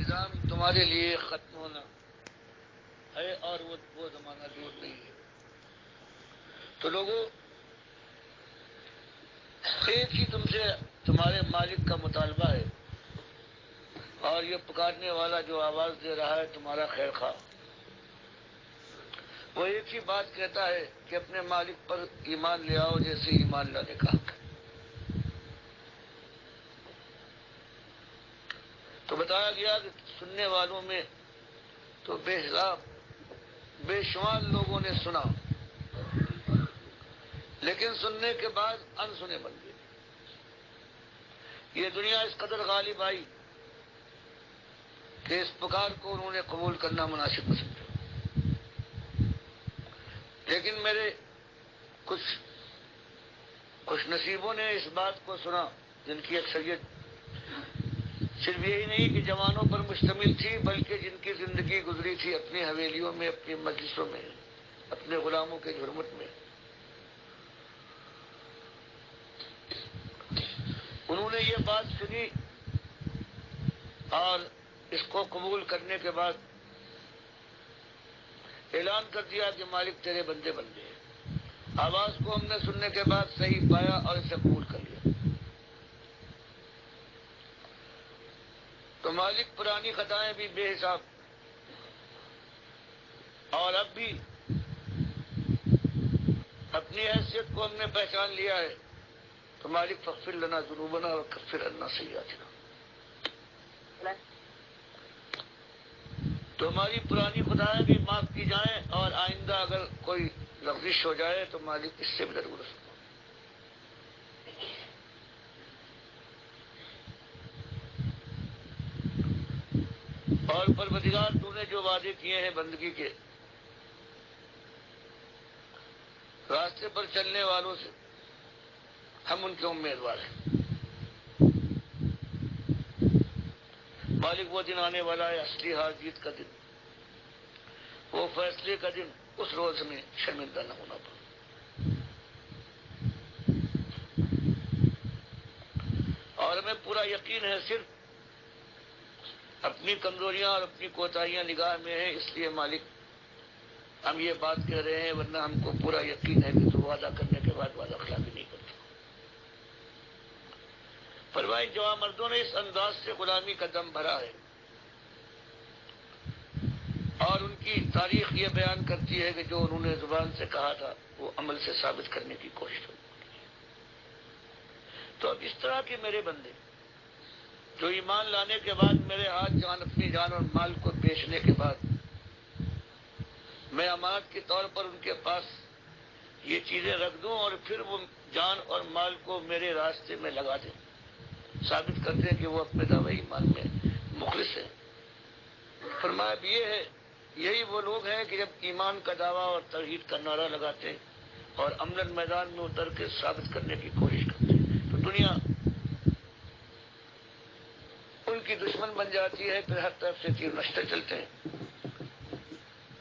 نظام تمہارے لیے ختم ہونا ہے اور وہ زمانہ دور نہیں ہے. تو لوگوں، ایک ہی تم سے تمہارے مالک کا مطالبہ ہے، اور یہ پکارنے والا جو آواز دے رہا ہے تمہارا خیر خواہ، وہ ایک ہی بات کہتا ہے کہ اپنے مالک پر ایمان لے آؤ جیسے ایمان لانے کا حق ہے. تو بتایا گیا کہ سننے والوں میں تو بے حساب بے شمار لوگوں نے سنا، لیکن سننے کے بعد انسنے بن گئے. یہ دنیا اس قدر غالب آئی کہ اس پکار کو انہوں نے قبول کرنا مناسب نہ سمجھا. لیکن میرے کچھ خوش نصیبوں نے اس بات کو سنا، جن کی اکثریت صرف یہی نہیں کہ جوانوں پر مشتمل تھی، بلکہ جن کی زندگی گزری تھی اپنی حویلیوں میں، اپنی مجلسوں میں، اپنے غلاموں کے جھرمٹ میں. انہوں نے یہ بات سنی اور اس کو قبول کرنے کے بعد اعلان کر دیا کہ مالک تیرے بندے بن گئے. آواز کو ہم نے سننے کے بعد صحیح پایا اور اسے قبول کر لیا. تو مالک پرانی خطائیں بھی بے حساب، اور اب بھی اپنی حیثیت کو ہم نے پہچان لیا ہے. تو مالک فاغفر لنا ذنوبنا وکفر عنا سیئاتنا. تو ہماری پرانی خطائیں بھی معاف کی جائیں، اور آئندہ اگر کوئی لغزش ہو جائے تو مالک اس سے بھی ضرور رسول. اور پروردگار تو نے جو وعدے کیے ہیں بندگی کے، راستے پر چلنے والوں سے ہم ان کے امیدوار ہیں. مالک وہ دن آنے والا ہے، اصلی ہار جیت کا دن، وہ فیصلے کا دن. اس روز میں شرمندہ نہ ہونا پڑے. اور ہمیں پورا یقین ہے صرف اپنی کمزوریاں اور اپنی کوتاہیاں نگاہ میں ہیں، اس لیے مالک ہم یہ بات کہہ رہے ہیں، ورنہ ہم کو پورا یقین ہے کہ تو وعدہ کرنے کے بعد وعدہ خلافی نہیں کرتا. فرمائے جوان مردوں نے اس انداز سے غلامی کا دم بھرا ہے، اور ان کی تاریخ یہ بیان کرتی ہے کہ جو انہوں نے زبان سے کہا تھا وہ عمل سے ثابت کرنے کی کوشش ہوئی. تو اب اس طرح کے میرے بندے جو ایمان لانے کے بعد میرے ہاتھ اپنی جان اور مال کو بیچنے کے بعد میں امانت کے طور پر ان کے پاس یہ چیزیں رکھ دوں، اور پھر وہ جان اور مال کو میرے راستے میں لگا دیں، ثابت کر دیں کہ وہ اپنے دعوی ایمان میں مخلص ہیں. فرمایا اب یہ ہے، یہی وہ لوگ ہیں کہ جب ایمان کا دعویٰ اور توحید کا نعرہ لگاتے ہیں اور عملاً میدان میں اتر کے ثابت کرنے کی کوشش کرتے ہیں تو دنیا ان کی دشمن بن جاتی ہے. پھر ہر طرف سے تیر نشتے چلتے ہیں.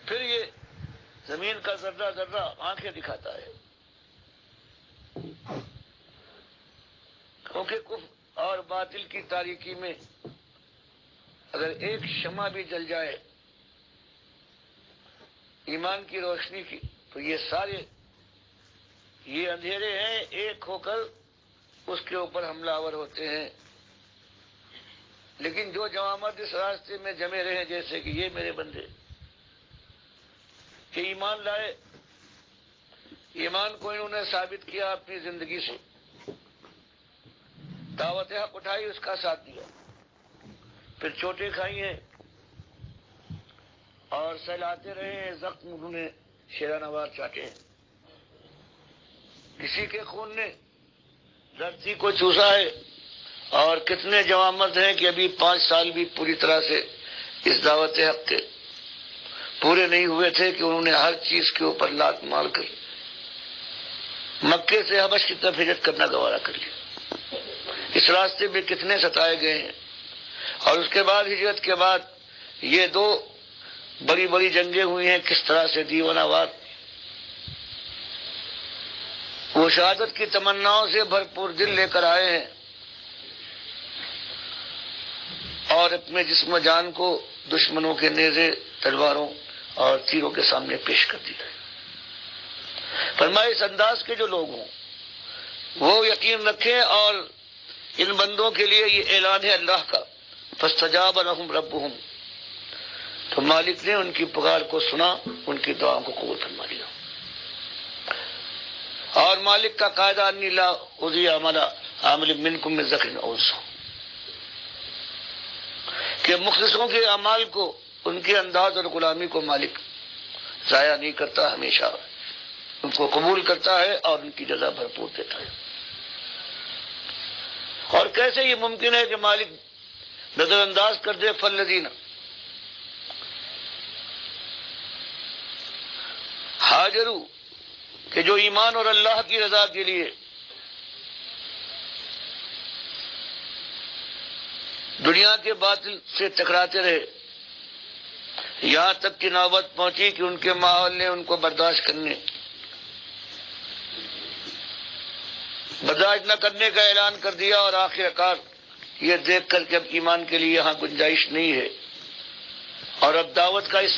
پھر یہ زمین کا ذرہ ذرہ آنکھیں دکھاتا ہے، کیونکہ کفر اور باطل کی تاریکی میں اگر ایک شمع بھی جل جائے ایمان کی روشنی کی، تو یہ سارے یہ اندھیرے ہیں ایک ہو کر اس کے اوپر حملہ آور ہوتے ہیں. لیکن جو جوامد اس راستے میں جمے رہے، جیسے کہ یہ میرے بندے کہ ایمان لائے، ایمان کو انہوں نے ثابت کیا اپنی زندگی سے، دعوت حق اٹھائی، اس کا ساتھ دیا، پھر چوٹیں کھائی ہیں اور سہلاتے رہے ہیں، زخم انہوں نے شیرانہ وار چاٹے ہیں. کسی کے خون نے دھرتی کو چوسا ہے، اور کتنے جوامد ہیں کہ ابھی 5 سال بھی پوری طرح سے اس دعوت حق کے پورے نہیں ہوئے تھے کہ انہوں نے ہر چیز کے اوپر لات مار کر مکے سے حبش کی طرف ہجرت کرنا گوارا کر لیا. اس راستے میں کتنے ستائے گئے ہیں، اور اس کے بعد ہجرت کے بعد یہ 2 بڑی بڑی جنگیں ہوئی ہیں، کس طرح سے دیوانہ وار وہ شہادت کی تمناؤں سے بھرپور دل لے کر آئے ہیں، اور اپنے جسم و جان کو دشمنوں کے نیزے، تلواروں اور تیروں کے سامنے پیش کر دیا ہے۔ فرمایا اس انداز کے جو لوگ ہوں وہ یقین رکھیں، اور ان بندوں کے لیے یہ اعلان ہے اللہ کا، فاستجاب لهم ربهم، تو مالک نے ان کی پکار کو سنا، ان کی دعاؤں کو قبول فرما لیا۔ اور مالک کا قاعدہ انی لا اضیع عمل عامل منکم من ذکر او انثی، کہ مخلصوں کے اعمال کو، ان کے انداز اور غلامی کو مالک ضائع نہیں کرتا، ہمیشہ ان کو قبول کرتا ہے اور ان کی جزا بھرپور دیتا ہے۔ اور کیسے یہ ممکن ہے کہ مالک نظر انداز کر دے؟ فالذین ہاجروا، کہ جو ایمان اور اللہ کی رضا کے لیے دنیا کے باطل سے ٹکراتے رہے، یہاں تک کہ نوبت پہنچی کہ ان کے ماحول نے ان کو برداشت نہ کرنے کا اعلان کر دیا، اور آخر کار یہ دیکھ کر کہ اب ایمان کے لیے یہاں گنجائش نہیں ہے، اور اب دعوت کا اس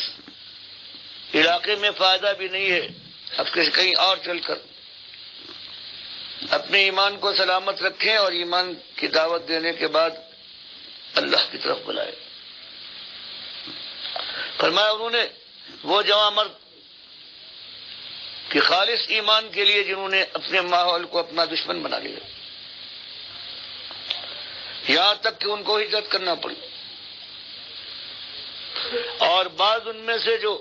علاقے میں فائدہ بھی نہیں ہے، اب کہیں اور چل کر اپنے ایمان کو سلامت رکھیں اور ایمان کی دعوت دینے کے بعد اللہ کی طرف بلائے۔ فرمایا انہوں نے وہ جوان مرد کہ خالص ایمان کے لیے جنہوں نے اپنے ماحول کو اپنا دشمن بنا لیا، یہاں تک کہ ان کو ہجرت کرنا پڑی، اور بعض ان میں سے جو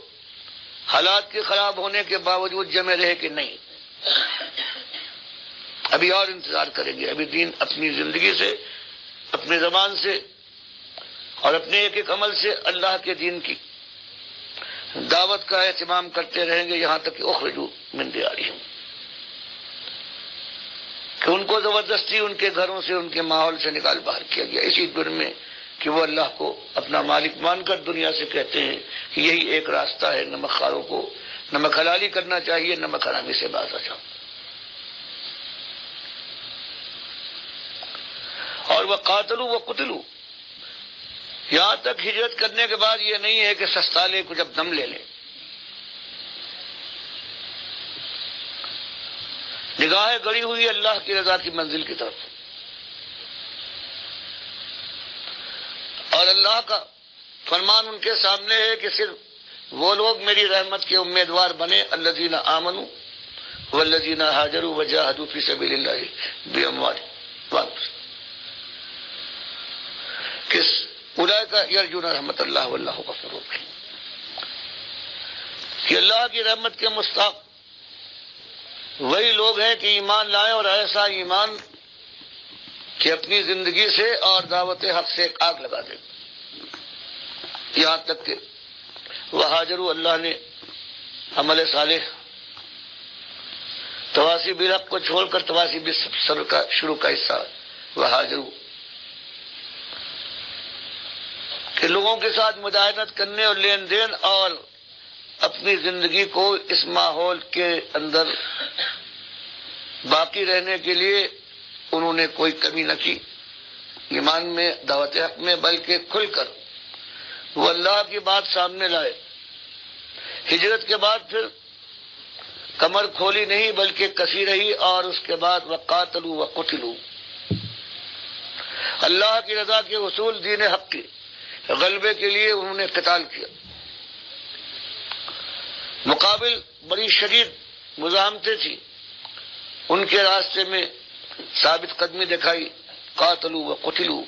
حالات کے خراب ہونے کے باوجود جمے رہے کہ نہیں، ابھی اور انتظار کریں گے، ابھی دین اپنی زندگی سے، اپنے زبان سے اور اپنے ایک ایک عمل سے اللہ کے دین کی دعوت کا اہتمام کرتے رہیں گے، یہاں تک کہ اخرجوا من دیارہم، کہ ان کو زبردستی ان کے گھروں سے، ان کے ماحول سے نکال باہر کیا گیا، اسی جرم میں کہ وہ اللہ کو اپنا مالک مان کر دنیا سے کہتے ہیں کہ یہی ایک راستہ ہے، نمک خواروں کو نمک حلالی کرنا چاہیے، نمک حرامی سے باز آ جاؤ۔ اور وہ قاتلوا و قتلوا، یہاں تک ہجرت کرنے کے بعد یہ نہیں ہے کہ سستا لے کچھ اب دم لے لیں، نگاہیں گڑی ہوئی اللہ کی رضا کی منزل کی طرف، اور اللہ کا فرمان ان کے سامنے ہے کہ صرف وہ لوگ میری رحمت کے امیدوار بنے، الذین آمنوا والذین ہاجروا وجاہدوا فی سبیل اللہ باموالہم وانفسہم، کس اولئک یرجون رحمت اللہ واللہ غفور رحیم، کہ اللہ کی رحمت کے مستحق وہی لوگ ہیں کہ ایمان لائیں، اور ایسا ایمان کہ اپنی زندگی سے اور دعوت حق سے ایک آگ لگا دیں، یہاں تک کہ وہاجروا، اللہ نے عمل صالح تواصی بالحق کو چھوڑ کر تواصی بالصبر کا شروع کا حصہ وہاجروا، کہ لوگوں کے ساتھ مداہنت کرنے اور لین دین اور اپنی زندگی کو اس ماحول کے اندر باقی رہنے کے لیے انہوں نے کوئی کمی نہ کی ایمان میں، دعوت حق میں، بلکہ کھل کر وہ اللہ کی بات سامنے لائے۔ ہجرت کے بعد پھر کمر کھولی نہیں بلکہ کسی رہی، اور اس کے بعد وقاتلوا وقتلوا، اللہ کی رضا کے حصول، دین حق کے غلبے کے لیے انہوں نے قتال کیا، مقابل بڑی شدید مزاحمتیں تھیں، ان کے راستے میں ثابت قدمی دکھائی، قاتلوا وقتلوا،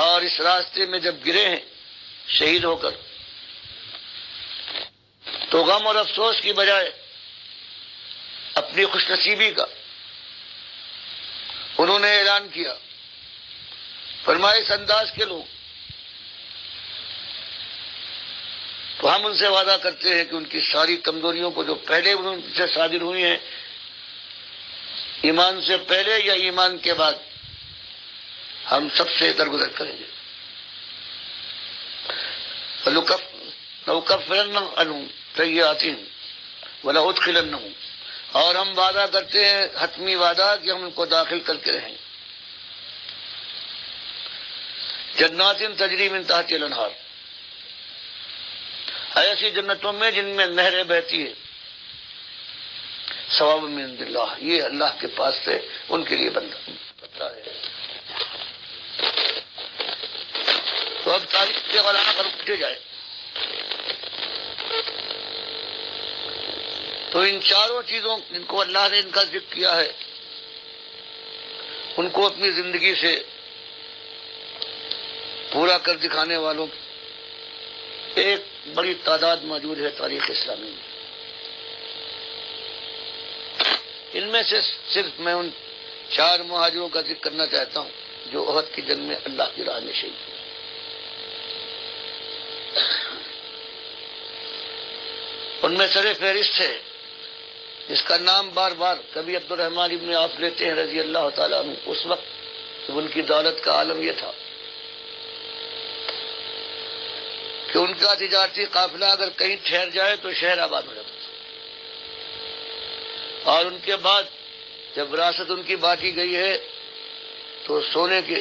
اور اس راستے میں جب گرے ہیں شہید ہو کر تو غم اور افسوس کی بجائے اپنی خوش نصیبی کا انہوں نے اعلان کیا۔ فرمایا اس انداز کے لوگ تو ہم ان سے وعدہ کرتے ہیں کہ ان کی ساری کمزوریوں کو جو پہلے ان سے صادر ہوئی ہیں ایمان سے پہلے یا ایمان کے بعد، ہم سب سے درگزر کریں گے۔ لَأُكَفِّرَنَّ عَنْهُمْ سَيِّئَاتِهِمْ وَلَأُدْخِلَنَّهُمْ، اور ہم وعدہ کرتے ہیں، حتمی وعدہ، کہ ہم ان کو داخل کر کے رہیں جنات تجری من تحتها الانہار، ایسی جنتوں میں جن میں نہریں بہتی ہیں، ثواب من عند اللہ، یہ اللہ کے پاس سے ان کے لیے بنتا ہے۔ تو اب تاریخ کے غلام پر اٹھے جائے تو ان چاروں چیزوں جن کو اللہ نے ان کا ذکر کیا ہے ان کو اپنی زندگی سے پورا کر دکھانے والوں کی ایک بڑی تعداد موجود ہے تاریخ اسلامی میں۔ ان میں سے صرف میں ان 4 مہاجروں کا ذکر کرنا چاہتا ہوں جو احد کی جنگ میں اللہ کی راہ میں شہید ہوئے۔ ان میں سر فہرست ہے جس کا نام بار بار کبھی عبد الرحمن ابن عوف لیتے ہیں رضی اللہ تعالیٰ عنہ، اس وقت جب ان کی دولت کا عالم یہ تھا کہ ان کا تجارتی قافلہ اگر کہیں ٹھہر جائے تو شہر آباد ہو جاتا تھا، اور ان کے بعد جب وراثت ان کی بانٹی گئی ہے تو سونے کے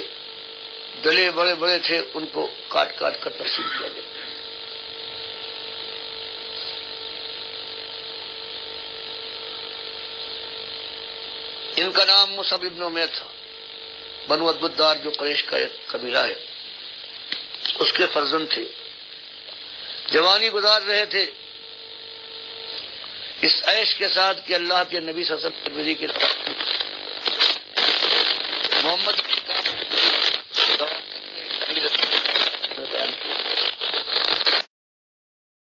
ڈلے بڑے بڑے تھے، ان کو کاٹ کاٹ کر تقسیم کیا گیا۔ ان کا نام مصعب ابن عمیر تھا، بنو عبد الدار جو قریش کا ایک قبیلہ ہے، اس کے فرزند تھے، جوانی گزار رہے تھے اس عیش کے ساتھ کہ اللہ کے نبی صلی اللہ علیہ وسلم کے محمد